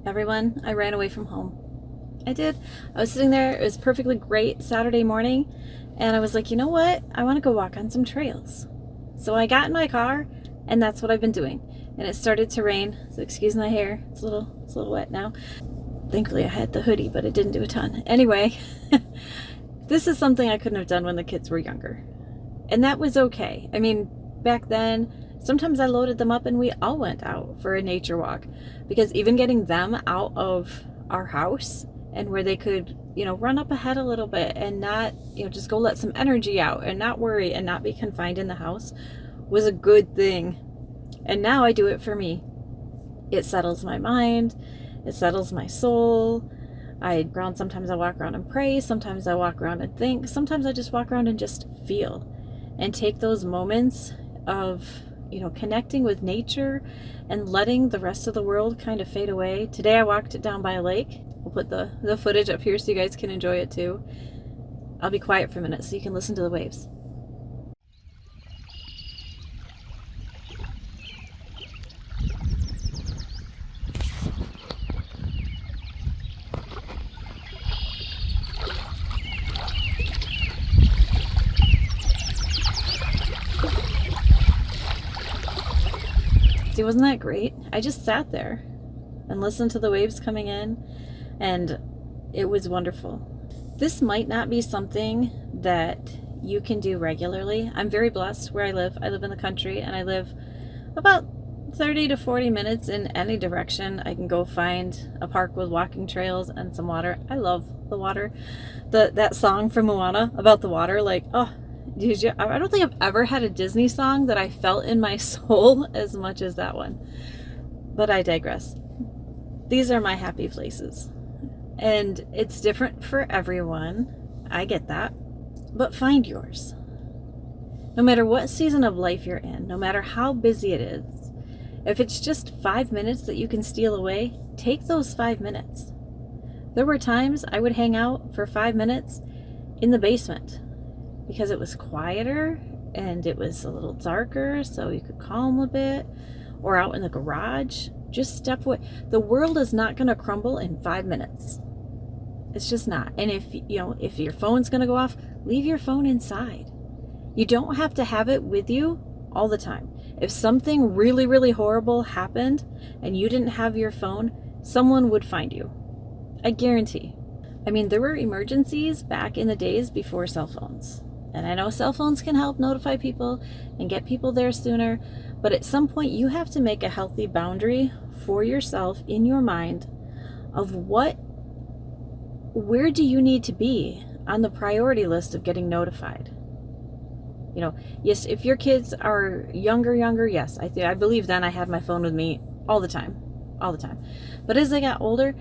Everyone, I ran away from home. I did. I was sitting there. It was perfectly great Saturday morning. And I was like, you know what? I want to go walk on some trails. So I got in my car, and that's what I've been doing. And it started to rain. So excuse my hair. It's a little wet now. Thankfully I had the hoodie, but it didn't do a ton. Anyway, this is something I couldn't have done when the kids were younger. And that was okay. I mean, back then, sometimes I loaded them up and we all went out for a nature walk, because even getting them out of our house and where they could, run up ahead a little bit and not, just go let some energy out and not worry and not be confined in the house was a good thing. And now I do it for me. It settles my mind. It settles my soul. Sometimes I walk around and pray. Sometimes I walk around and think. Sometimes I just walk around and just feel and take those moments of, connecting with nature and letting the rest of the world kind of fade away. Today I walked down by a lake. We'll put the footage up here so you guys can enjoy it too. I'll be quiet for a minute so you can listen to the waves. See, wasn't that great? I just sat there and listened to the waves coming in, and it was wonderful. This might not be something that you can do regularly. I'm very blessed where I live. I live in the country, and I live about 30 to 40 minutes in any direction. I can go find a park with walking trails and some water. I love the water. That song from Moana about the water, I don't think I've ever had a Disney song that I felt in my soul as much as that one. But I digress. These are my happy places. And it's different for everyone. I get that. But find yours. No matter what season of life you're in, no matter how busy it is, if it's just 5 minutes that you can steal away, take those 5 minutes. There were times I would hang out for 5 minutes in the basement, because it was quieter and it was a little darker, so you could calm a bit, or out in the garage. Just step away. The world is not going to crumble in 5 minutes. It's just not. And if your phone's going to go off, leave your phone inside. You don't have to have it with you all the time. If something really, really horrible happened and you didn't have your phone, someone would find you. I guarantee. I mean, there were emergencies back in the days before cell phones. And I know cell phones can help notify people and get people there sooner, but at some point you have to make a healthy boundary for yourself in your mind of where do you need to be on the priority list of getting notified. Yes, if your kids are younger, yes, I believe then I had my phone with me all the time. But as they got older,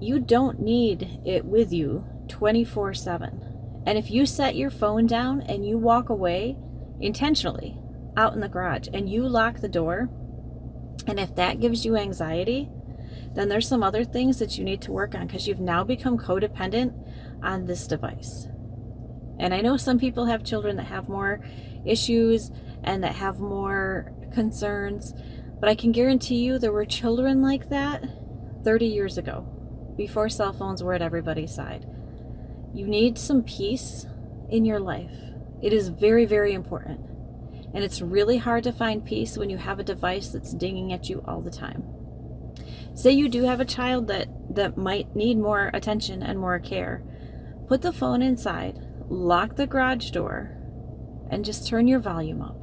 you don't need it with you 24/7. And if you set your phone down and you walk away intentionally out in the garage and you lock the door, and if that gives you anxiety, then there's some other things that you need to work on, because you've now become codependent on this device. And I know some people have children that have more issues and that have more concerns, but I can guarantee you there were children like that 30 years ago, before cell phones were at everybody's side. You need some peace in your life. It is very, very important. And it's really hard to find peace when you have a device that's dinging at you all the time. Say you do have a child that might need more attention and more care. Put the phone inside, lock the garage door, and just turn your volume up.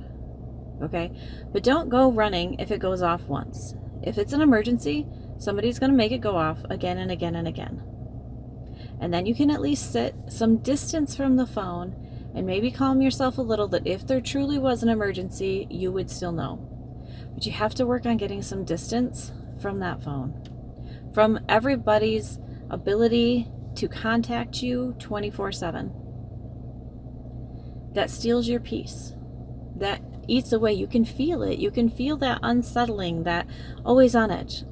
Okay? But don't go running if it goes off once. If it's an emergency, somebody's going to make it go off again and again and again. And then you can at least sit some distance from the phone and maybe calm yourself a little, that if there truly was an emergency, you would still know. But you have to work on getting some distance from that phone, from everybody's ability to contact you 24/7. That steals your peace. That eats away. You can feel it. You can feel that unsettling, that always on edge.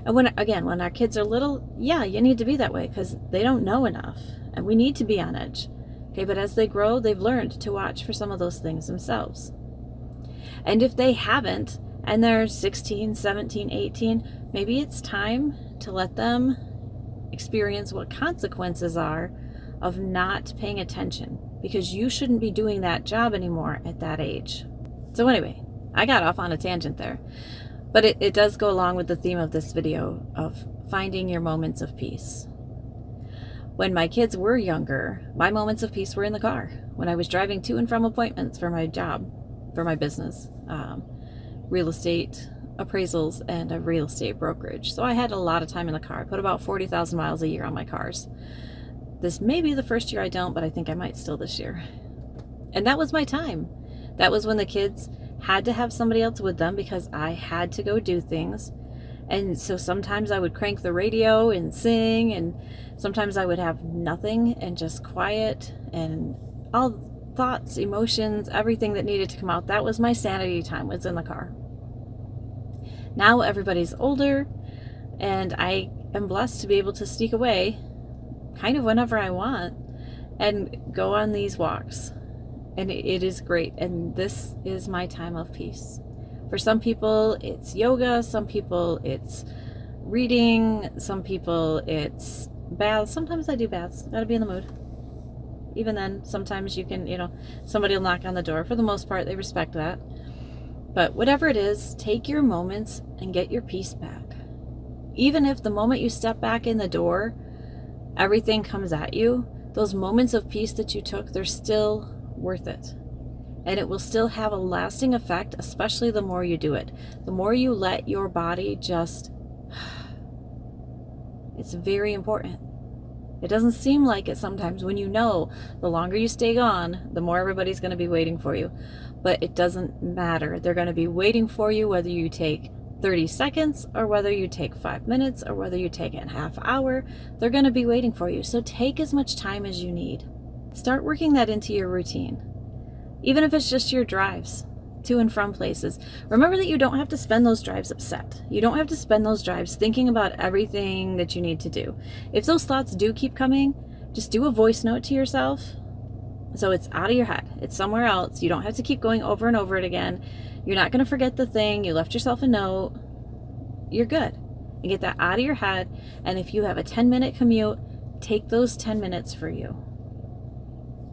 And when our kids are little, yeah, you need to be that way because they don't know enough, and we need to be on edge. Okay, but as they grow, they've learned to watch for some of those things themselves. And if they haven't, and they're 16, 17, 18, maybe it's time to let them experience what consequences are of not paying attention, because you shouldn't be doing that job anymore at that age. So anyway, I got off on a tangent there, but it does go along with the theme of this video of finding your moments of peace. When my kids were younger, my moments of peace were in the car, when I was driving to and from appointments for my job, for my business, real estate appraisals and a real estate brokerage. So I had a lot of time in the car. I put about 40,000 miles a year on my cars. This may be the first year I don't, but I think I might still this year. And that was my time. That was when the kids had to have somebody else with them because I had to go do things. And so sometimes I would crank the radio and sing, and sometimes I would have nothing and just quiet, and all thoughts, emotions, everything that needed to come out. That was my sanity time, was in the car. Now everybody's older, and I am blessed to be able to sneak away kind of whenever I want and go on these walks. And it is great. And this is my time of peace. For some people, it's yoga. Some people, it's reading. Some people, it's baths. Sometimes I do baths. Gotta be in the mood. Even then, sometimes you can, somebody will knock on the door. For the most part, they respect that. But whatever it is, take your moments and get your peace back. Even if the moment you step back in the door, everything comes at you, those moments of peace that you took, they're still worth it. And it will still have a lasting effect, especially the more you do it. The more you let your body just... It's very important. It doesn't seem like it sometimes when you know the longer you stay gone, the more everybody's going to be waiting for you. But it doesn't matter. They're going to be waiting for you whether you take 30 seconds or whether you take 5 minutes or whether you take a half hour. They're going to be waiting for you. So take as much time as you need. Start working that into your routine. Even if it's just your drives to and from places. Remember that you don't have to spend those drives upset. You don't have to spend those drives thinking about everything that you need to do. If those thoughts do keep coming, just do a voice note to yourself. So it's out of your head. It's somewhere else. You don't have to keep going over and over it again. You're not going to forget the thing. You left yourself a note. You're good. You get that out of your head. And if you have a 10-minute commute, take those 10 minutes for you.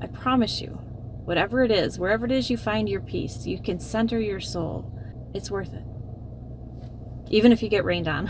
I promise you, whatever it is, wherever it is you find your peace, you can center your soul. It's worth it. Even if you get rained on.